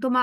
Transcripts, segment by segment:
تو ما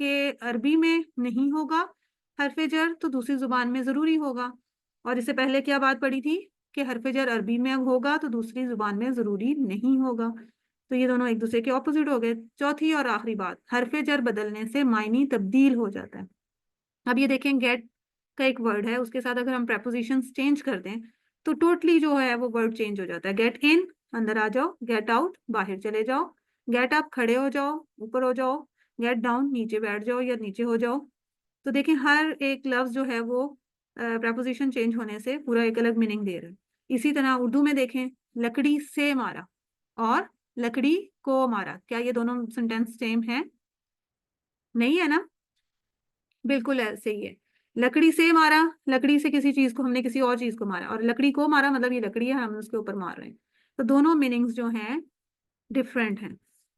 کہ عربی میں نہیں ہوگا حرف جر تو دوسری زبان میں ضروری ہوگا. اور اس سے پہلے کیا بات پڑی تھی کہ حرف جر عربی میں ہوگا تو دوسری زبان میں ضروری نہیں ہوگا. تو یہ دونوں ایک دوسرے کے اپوزٹ ہو گئے. چوتھی اور آخری بات, حرف جر بدلنے سے معنی تبدیل ہو جاتا ہے. اب یہ دیکھیں گیٹ کا ایک ورڈ ہے, اس کے ساتھ اگر ہم پریپوزیشنز چینج کر دیں تو ٹوٹلی جو ہے وہ ورڈ چینج ہو جاتا ہے. گیٹ ان اندر آ جاؤ, گیٹ آؤٹ باہر چلے جاؤ, گیٹ اپ کھڑے ہو جاؤ اوپر ہو جاؤ, گیٹ ڈاؤن نیچے بیٹھ جاؤ یا نیچے ہو جاؤ. تو دیکھیں ہر ایک لفظ جو ہے وہ پریپوزیشن چینج ہونے سے پورا ایک الگ میننگ دے رہا ہے. اسی طرح اردو میں دیکھیں, لکڑی سے مارا اور لکڑی کو مارا, کیا یہ دونوں سینٹینس سیم ہیں؟ نہیں ہے نا, بالکل ایسے ہی ہے. لکڑی سے مارا, لکڑی سے کسی چیز کو, ہم نے کسی اور چیز کو مارا, اور لکڑی کو مارا مطلب یہ لکڑی ہے, ہم اس کے اوپر مار رہے ہیں. تو دونوں میننگز جو ہیں ڈفرینٹ ہیں.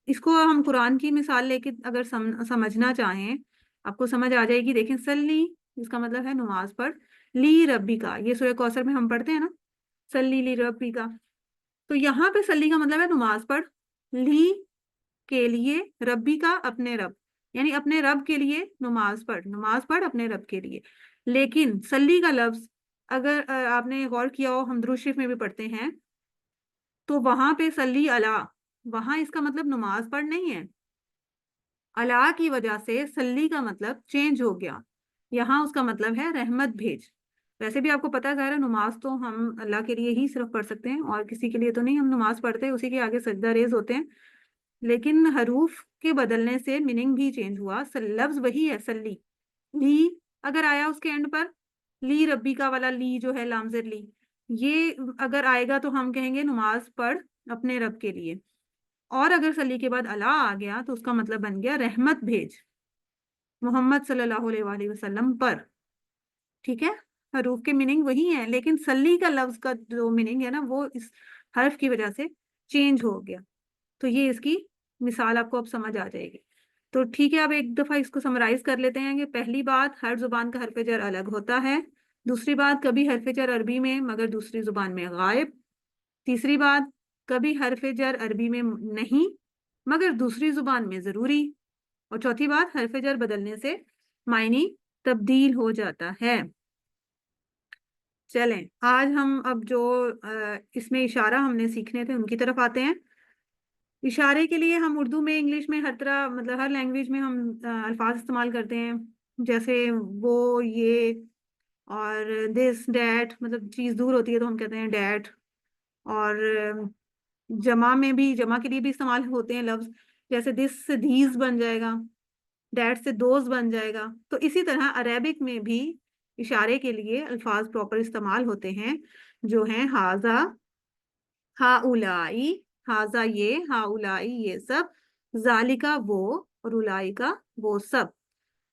اس کو ہم قرآن کی مثال لے کے اگر سمجھنا چاہیں, آپ کو سمجھ آ جائے گی. دیکھیں سلی, اس کا مطلب ہے نماز پڑھ. لی ربی کا, یہ سورہ کوثر میں ہم پڑھتے ہیں نا, سلی لی ربی کا. تو یہاں پہ سلی کا مطلب ہے نماز پڑھ, لی کے لیے, ربی کا اپنے رب, یعنی اپنے رب کے لیے نماز پڑھ, نماز پڑھ اپنے رب کے لیے. لیکن سلی کا لفظ اگر آپ نے غور کیا ہو, ہم درود شریف میں بھی پڑھتے ہیں, تو وہاں پہ سلی علی, وہاں اس کا مطلب نماز پڑھ نہیں ہے. علی کی وجہ سے سلی کا مطلب چینج ہو گیا, یہاں اس کا مطلب ہے رحمت بھیج. ویسے بھی آپ کو پتا ہے نماز تو ہم اللہ کے لیے ہی صرف پڑھ سکتے ہیں, اور کسی کے لیے تو نہیں. ہم نماز پڑھتے ہیں, اسی کے آگے سجدہ ریز ہوتے ہیں, لیکن حروف کے بدلنے سے میننگ بھی چینج ہوا. لفظ وہی ہے سلی, لی اگر آیا اس کے اینڈ پر, لی ربی کا والا لی جو ہے لام زر لی, یہ اگر آئے گا تو ہم کہیں گے نماز پڑھ اپنے رب کے لیے. اور اگر سلی کے بعد اللہ آ گیا تو اس کا مطلب بن گیا رحمت بھیج محمد صلی اللہ علیہ وآلہ وسلم پر. ٹھیک ہے, حروف کے میننگ وہی ہیں, لیکن سلی کا لفظ کا جو میننگ ہے نا وہ اس حرف کی وجہ سے چینج ہو گیا. تو یہ اس کی مثال آپ کو اب سمجھ آ جائے گی. تو ٹھیک ہے, اب ایک دفعہ اس کو سمرائز کر لیتے ہیں کہ پہلی بات, ہر زبان کا حرف جر الگ ہوتا ہے. دوسری بات, کبھی حرف جر عربی میں مگر دوسری زبان میں غائب. تیسری بات, کبھی حرف جر عربی میں نہیں مگر دوسری زبان میں ضروری. اور چوتھی بات, حرف جر بدلنے سے معنی تبدیل ہو جاتا ہے. چلیں آج ہم اب جو اس میں اشارہ ہم نے سیکھنے تھے ان کی طرف آتے ہیں. اشارے کے لیے ہم اردو میں, انگلش میں, ہر طرح مطلب ہر لینگویج میں ہم الفاظ استعمال کرتے ہیں, جیسے وہ, یہ, اور دس, ڈیٹ, مطلب چیز دور ہوتی ہے تو ہم کہتے ہیں ڈیٹ. اور جمع میں بھی, جمع کے لیے بھی استعمال ہوتے ہیں لفظ, جیسے دس سے دیز بن جائے گا, ڈیٹ سے دوز بن جائے گا. تو اسی طرح عربک میں بھی اشارے کے لیے الفاظ پراپر استعمال ہوتے ہیں, جو ہیں ہاذا, ہا اولائی, ہاذا یہ, ہا اولائی یہ سب, ذالکا وہ, اور اولائی کا وہ سب.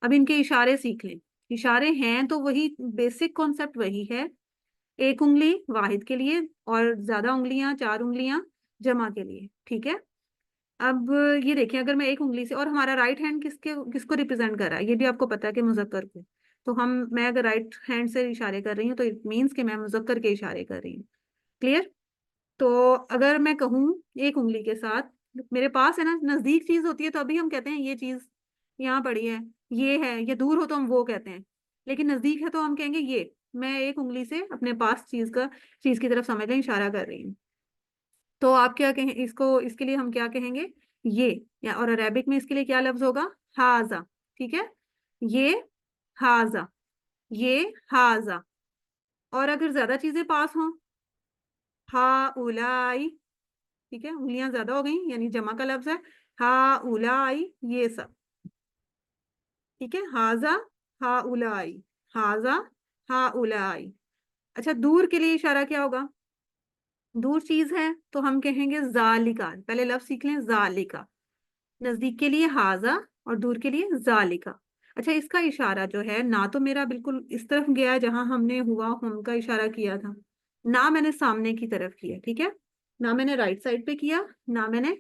اب ان کے اشارے سیکھ لیں. اشارے ہیں تو وہی بیسک کانسیپٹ وہی ہے, ایک انگلی واحد کے لیے اور زیادہ انگلیاں, 4 انگلیاں جمع کے لیے. ٹھیک ہے, اب یہ دیکھیں, اگر میں ایک انگلی سے, اور ہمارا رائٹ ہینڈ کس کو ریپرزینٹ کر رہا ہے, یہ بھی آپ کو پتا ہے کہ مذکر کو. تو میں اگر رائٹ ہینڈ سے اشارے کر رہی ہوں تو اٹ مینس کہ میں مذکر کے اشارے کر رہی ہوں. کلیئر؟ تو اگر میں کہوں ایک انگلی کے ساتھ, میرے پاس ہے نا, نزدیک چیز ہوتی ہے تو ابھی ہم کہتے ہیں یہ چیز یہاں پڑی ہے, یہ ہے, یہ دور ہو تو ہم وہ کہتے ہیں, لیکن نزدیک ہے تو ہم کہیں گے یہ. میں ایک انگلی سے اپنے پاس چیز کی طرف سمجھ لیں اشارہ کر رہی ہوں. تو آپ کیا کہیں اس کے لیے ہم کیا کہیں گے, یہ, یا اور عربک میں اس کے لیے کیا لفظ ہوگا, ہاذا. ٹھیک ہے, یہ ہاذا, یہ ہاذا. اور اگر زیادہ چیزیں پاس ہوں, ہا اولائی, ٹھیک ہے, انگلیاں زیادہ ہو گئیں یعنی جمع کا لفظ ہے, ہا اولائی یہ سب. ٹھیک ہے, ہاذا ہا اولائی, ہاذا ہا اولائی. اچھا, دور کے لیے اشارہ کیا ہوگا, دور چیز ہے تو ہم کہیں گے ذالکا. پہلے لفظ سیکھ لیں, ذالکا. نزدیک کے لیے ہاذا اور دور کے لیے ذالکا. اچھا, اس کا اشارہ جو ہے, نہ تو میرا بالکل اس طرف گیا جہاں ہم نے ہوا ہم کا اشارہ کیا تھا, نہ میں نے سامنے کی طرف کیا. ٹھیک ہے, نہ میں نے رائٹ سائڈ پہ کیا, نہ میں نے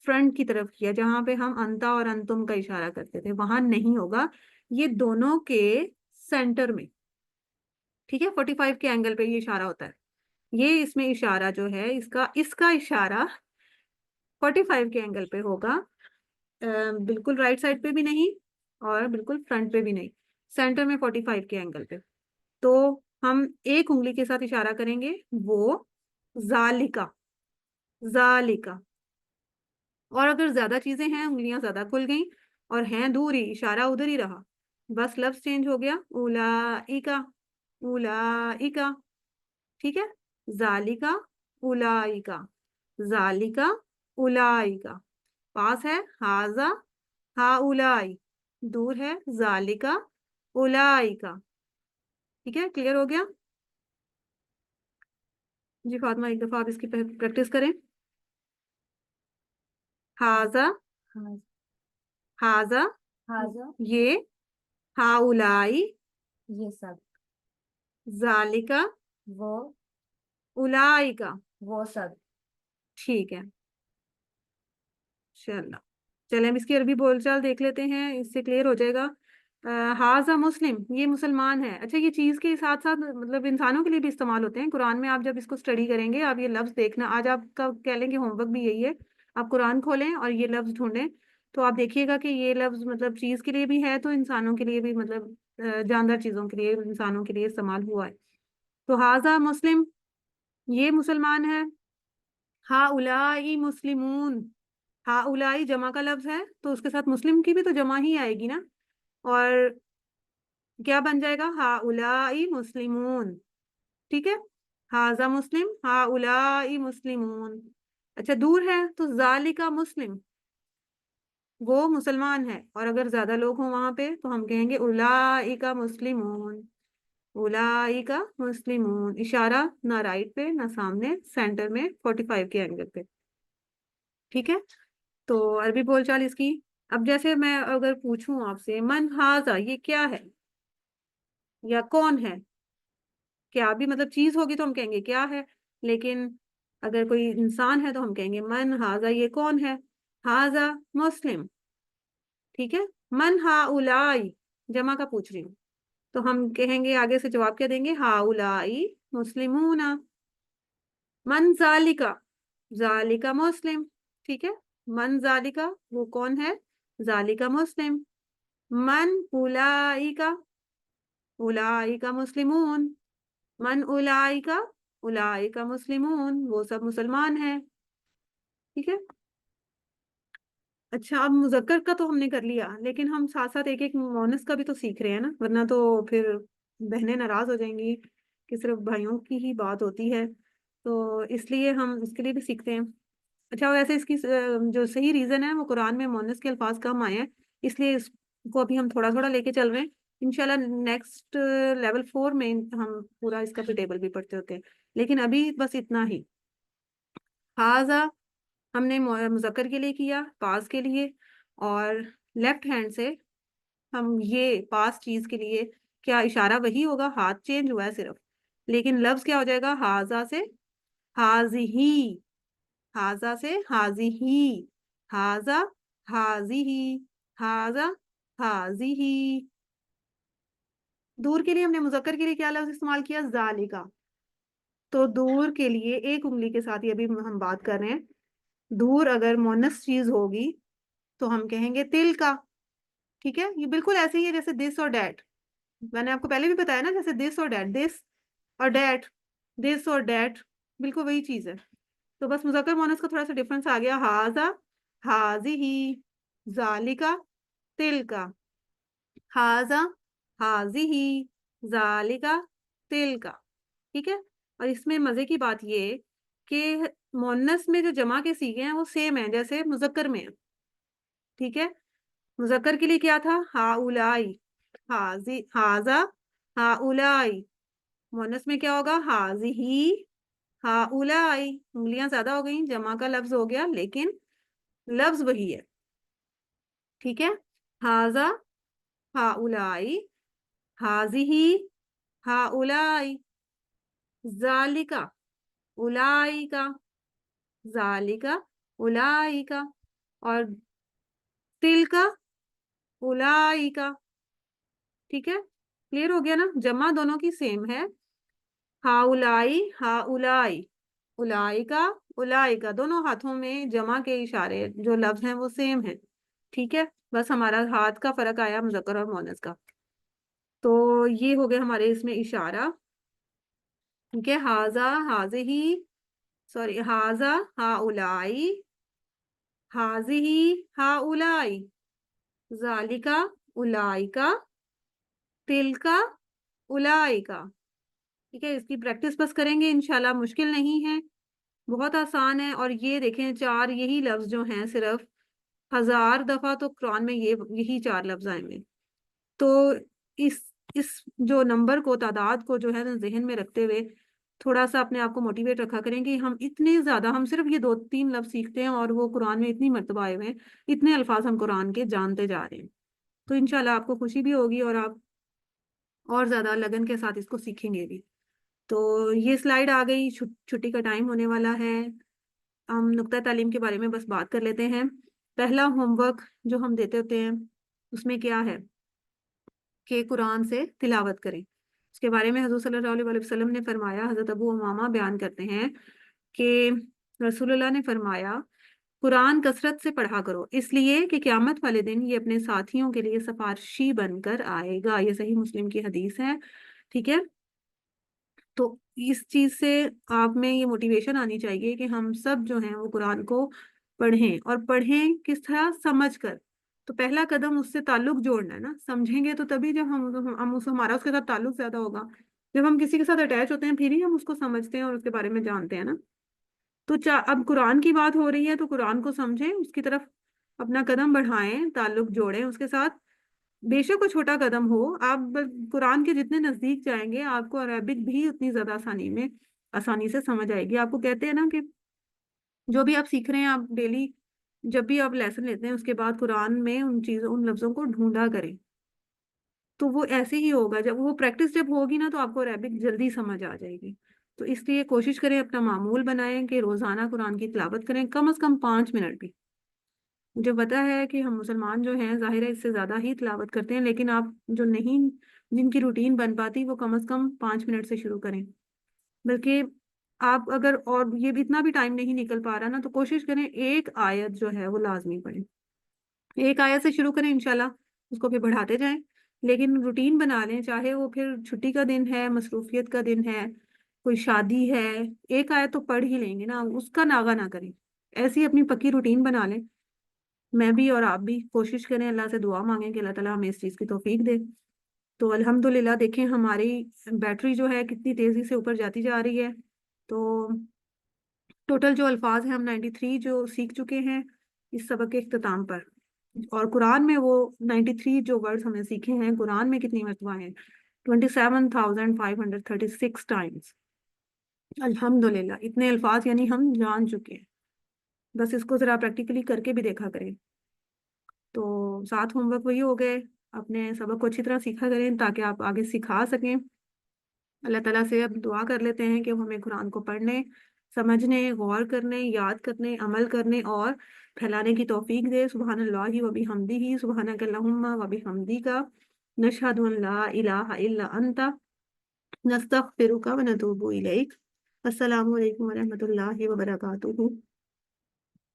فرنٹ کی طرف کیا جہاں پہ ہم انتا اور انتم کا اشارہ کرتے تھے, وہاں نہیں ہوگا. یہ دونوں کے سینٹر میں. ٹھیک ہے, 45 کے اینگل پہ یہ اشارہ ہوتا ہے. یہ اس میں اشارہ جو ہے, اس کا اشارہ 45 کے اینگل پہ ہوگا, بالکل رائٹ سائڈ پہ بھی نہیں اور بالکل فرنٹ پہ بھی نہیں، سینٹر میں 45 کے اینگل پہ. تو ہم ایک انگلی کے ساتھ اشارہ کریں گے، وہ ذالکا، ذالکا. اور اگر زیادہ چیزیں ہیں، انگلیاں زیادہ کھل گئیں اور ہیں دور ہی، اشارہ ادھر ہی رہا، بس لفظ چینج ہو گیا، اولائکا، اولائکا. ٹھیک ہے، ذالکا، اولائکا، ذالکا، اولائکا. پاس ہے ہاذا، ہاؤلائی. دور ہے ذالکا، اولائکا. ٹھیک ہے، کلیئر ہو گیا؟ جی فاطمہ ایک دفعہ آپ اس کی پریکٹس کریں. ہاذا، ہاں ہاذا، حاضر یہ، ہاؤلائی، یہ سب، ذالکا، وہ اولائکا. وہ سب. ٹھیک ہے، چلیں ہم اس کی عربی بول چال دیکھ لیتے ہیں، اس سے کلیئر ہو جائے گا. ہاذا مسلم، یہ مسلمان ہے. اچھا، یہ چیز کے ساتھ ساتھ مطلب انسانوں کے لیے بھی استعمال ہوتے ہیں قرآن میں. آپ جب اس کو اسٹڈی کریں گے، آپ یہ لفظ دیکھنا، آج آپ کا کہہ لیں گے ہوم ورک بھی یہی ہے، آپ قرآن کھولیں اور یہ لفظ ڈھونڈیں تو آپ دیکھیے گا کہ یہ لفظ مطلب چیز کے لیے بھی ہے، تو انسانوں کے لیے بھی، مطلب جاندار چیزوں کے لیے، انسانوں کے لیے استعمال ہوا ہے. تو ہاذا مسلم، یہ مسلمان ہے. ہاؤلائی مسلمون، ہاؤلائی جمع کا لفظ ہے تو اس کے ساتھ مسلم کی بھی تو جمع ہی آئے گی نا، اور کیا بن جائے گا؟ ہاؤلائی مسلمون. ٹھیک ہے، ہاذا مسلم، ہاؤلائی مسلمون. اچھا، دور ہے تو ذالکا مسلم، وہ مسلمان ہے. اور اگر زیادہ لوگ ہوں وہاں پہ تو ہم کہیں گے اولائکا مسلمون، اولائکا مسلمون. اشارہ نہ رائٹ پہ نہ سامنے، سینٹر میں 45 کے اینگل پہ. ٹھیک ہے، تو عربی بول چال اس کی. اب جیسے میں اگر پوچھوں آپ سے من ہاذا، یہ کیا ہے یا کون ہے، کیا بھی مطلب چیز ہوگی تو ہم کہیں گے کیا ہے، لیکن اگر کوئی انسان ہے تو ہم کہیں گے من ہاذا، یہ کون ہے؟ ہاذا مسلم. ٹھیک ہے، من ہاؤلائی جمع کا پوچھ رہی ہوں تو ہم کہیں گے آگے سے جواب کیا دیں گے؟ ہاؤلائی مسلمون. من ذالکا، ذالکا مسلم. ٹھیک ہے، من ذالکا، وہ کون ہے؟ ذالکا مسلم. من اولائکا، اولائکا مسلمون. من اولائکا، اولائکا مسلمون، وہ سب مسلمان ہیں. ٹھیک ہے. اچھا، اب مذکر کا تو ہم نے کر لیا، لیکن ہم ساتھ ساتھ ایک ایک مونس کا بھی تو سیکھ رہے ہیں نا، ورنہ تو پھر بہنیں ناراض ہو جائیں گی کہ صرف بھائیوں کی ہی بات ہوتی ہے، تو اس لیے ہم اس کے لیے بھی سیکھتے ہیں. اچھا، ویسے اس کی جو صحیح ریزن ہے وہ قرآن میں مونس کے الفاظ کم آئے ہیں، اس لیے اس کو ابھی ہم تھوڑا تھوڑا لے کے چل رہے ہیں. انشاءاللہ نیکسٹ لیول 4 میں ہم پورا اس کا بھی ٹیبل بھی پڑھتے ہوتے ہیں، لیکن ابھی بس اتنا ہی. ہاذا ہم نے مذکر کے لیے کیا، پاس کے لیے، اور لیفٹ ہینڈ سے ہم یہ پاس چیز کے لیے کیا اشارہ وہی ہوگا، ہاتھ چینج ہوا ہے صرف، لیکن لفظ کیا ہو جائے گا؟ ہاذا سے ہاذہی، ہاذا سے ہاذہی، ہاذا ہاذہی، ہاذا ہاذہی. دور کے لیے ہم نے مذکر کے لیے کیا لفظ استعمال کیا؟ ذالکا. تو دور کے لیے ایک انگلی کے ساتھ، یہ بھی ہم بات کر رہے ہیں، دور اگر مونس چیز ہوگی تو ہم کہیں گے تل کا. ٹھیک ہے، یہ بالکل ایسے ہی ہے جیسے دس اور ڈیٹ. میں نے آپ کو پہلے بھی بتایا نا، جیسے دس اور ڈیٹ، دس اور ڈیٹ، دس اور ڈیٹ بالکل وہی چیز ہے. تو بس مذکر مونس کا تھوڑا سا ڈفرنس آ گیا. ہاذا، ہاذہی، ذالکا، تل کا. ہاذا، ہاذہی، ذالکا، تل کا. ٹھیک ہے، اور اس میں مزے کی بات یہ کہ مونس میں جو جمع کے سیغے ہیں وہ سیم ہیں جیسے مذکر میں ہیں. ٹھیک ہے، مذکر کے لیے کیا تھا؟ ہاؤلائی، ہاذا، ہاؤلائی. مونس میں کیا ہوگا؟ ہاذہی، ہاؤلائی. انگلیاں زیادہ ہو گئیں، جمع کا لفظ ہو گیا، لیکن لفظ وہی ہے. ٹھیک ہے، ہاذا، ہاؤلائی، ہاذہی، ہاؤلائی، ذالکا، اولائکا، ذالکا، اولائکا، اور تلکا، اولائکا. ٹھیک ہے، کلیئر ہو گیا نا؟ جمع دونوں کی سیم ہے، ہاؤلائی، ہاؤلائی، اولائکا، اولائکا. دونوں ہاتھوں میں جمع کے اشارے جو لفظ ہیں وہ سیم ہیں. ٹھیک ہے، بس ہمارا ہاتھ کا فرق آیا مذکر اور مؤنث کا. تو یہ ہو گیا ہمارے اس میں اشارہ. ٹھیک ہے، ہاذا ہاذہی، سوری ہاذا ہاؤلائی، ہاذہی ہاؤلائی، ذالکا اولائکا، تلکا اولائکا. ٹھیک ہے، اس کی پریکٹس بس کریں گے انشاءاللہ، مشکل نہیں ہے، بہت آسان ہے. اور یہ دیکھیں چار یہی لفظ جو ہیں صرف 1000 دفعہ تو قرآن میں یہی 4 لفظ آئے ہیں. تو اس اس جو نمبر کو، تعداد کو جو ہے نا ذہن میں رکھتے ہوئے تھوڑا سا اپنے آپ کو موٹیویٹ رکھا کریں کہ ہم اتنے زیادہ، ہم صرف یہ 2-3 لفظ سیکھتے ہیں اور وہ قرآن میں اتنی مرتبہ آئے ہوئے ہیں، اتنے الفاظ ہم قرآن کے جانتے جا رہے ہیں. تو انشاءاللہ آپ کو خوشی بھی ہوگی اور آپ اور زیادہ لگن کے ساتھ اس کو سیکھیں گے بھی. تو یہ سلائیڈ آ گئی، چھٹی کا ٹائم ہونے والا ہے. ہم نقطہ تعلیم کے بارے میں بس بات کر لیتے ہیں. پہلا ہوم ورک جو ہم دیتے ہوتے ہیں اس میں کیا ہے کہ قرآن سے تلاوت کریں. اس کے بارے میں حضور صلی اللہ علیہ وسلم نے فرمایا، حضرت ابو امامہ بیان کرتے ہیں کہ رسول اللہ نے فرمایا قرآن کثرت سے پڑھا کرو، اس لیے کہ قیامت والے دن یہ اپنے ساتھیوں کے لیے سفارشی بن کر آئے گا. یہ صحیح مسلم کی حدیث ہے. ٹھیک ہے، تو اس چیز سے آپ میں یہ موٹیویشن آنی چاہیے کہ ہم سب جو ہیں وہ قرآن کو پڑھیں، اور پڑھیں کس طرح؟ سمجھ کر. تو پہلا قدم اس سے تعلق جوڑنا ہے نا، سمجھیں گے تو تبھی جب ہمارا اس کے ساتھ تعلق زیادہ ہوگا. جب ہم کسی کے ساتھ اٹیچ ہوتے ہیں پھر ہی ہم اس کو سمجھتے ہیں اور اس کے بارے میں جانتے ہیں نا. تو اب قرآن کی بات ہو رہی ہے تو قرآن کو سمجھیں، اس کی طرف اپنا قدم بڑھائیں، تعلق جوڑیں اس کے ساتھ. بے شک وہ چھوٹا قدم ہو، آپ قرآن کے جتنے نزدیک جائیں گے آپ کو عربک بھی اتنی زیادہ آسانی سے سمجھ آئے گی. آپ کو کہتے ہیں نا کہ جو بھی آپ سیکھ رہے ہیں، آپ ڈیلی جب بھی آپ لیسن لیتے ہیں اس کے بعد قرآن میں ان لفظوں کو ڈھونڈا کریں. تو وہ ایسے ہی ہوگا، جب وہ پریکٹس جب ہوگی نا تو آپ کو عربک جلدی سمجھ آ جائے گی. تو اس لیے کوشش کریں، اپنا معمول بنائیں کہ روزانہ قرآن کی تلاوت کریں، کم از کم 5 منٹ بھی. مجھے پتا ہے کہ ہم مسلمان جو ہیں ظاہر ہے اس سے زیادہ ہی تلاوت کرتے ہیں، لیکن آپ جو نہیں، جن کی روٹین بن پاتی وہ کم از کم 5 منٹ سے شروع کریں. بلکہ آپ اگر اور یہ بھی اتنا بھی ٹائم نہیں نکل پا رہا نا تو کوشش کریں ایک آیت جو ہے وہ لازمی پڑھیں. ایک آیت سے شروع کریں انشاءاللہ، اس کو پھر بڑھاتے جائیں. لیکن روٹین بنا لیں، چاہے وہ پھر چھٹی کا دن ہے، مصروفیت کا دن ہے، کوئی شادی ہے، ایک آیت تو پڑھ ہی لیں گے نا، اس کا ناغہ نہ کریں. ایسی اپنی پکی روٹین بنا لیں. میں بھی اور آپ بھی کوشش کریں، اللہ سے دعا مانگیں کہ اللہ تعالیٰ ہمیں اس چیز کی توفیق دے. تو الحمدللہ دیکھیں ہماری بیٹری جو ہے کتنی تیزی سے اوپر جاتی جا رہی ہے. تو ٹوٹل جو الفاظ ہیں ہم 93 جو سیکھ چکے ہیں اس سبق کے اختتام پر. اور قرآن میں وہ 93 جو ورڈز ہم نے سیکھے ہیں قرآن میں کتنی مرتبہ ہیں؟ 27,536 ٹائمز. الحمدللہ اتنے الفاظ یعنی ہم جان چکے ہیں. بس اس کو ذرا پریکٹیکلی کر کے بھی دیکھا کریں. تو 7 ہوم ورک وہی ہو گئے، اپنے سبق کو اچھی طرح سیکھا کریں تاکہ آپ آگے سکھا سکیں. اللہ تعالیٰ سے اب دعا کر لیتے ہیں کہ وہ ہمیں قرآن کو پڑھنے، سمجھنے، غور کرنے، یاد کرنے، عمل کرنے اور پھیلانے کی توفیق دے. سبحان اللہ و بحمدہ، سبحانک اللہم و بحمدک، نشہد ان لا الہ الا انت، نستغفرک و نتوب الیک. السلام علیکم و رحمۃ اللہ وبرکاتہ.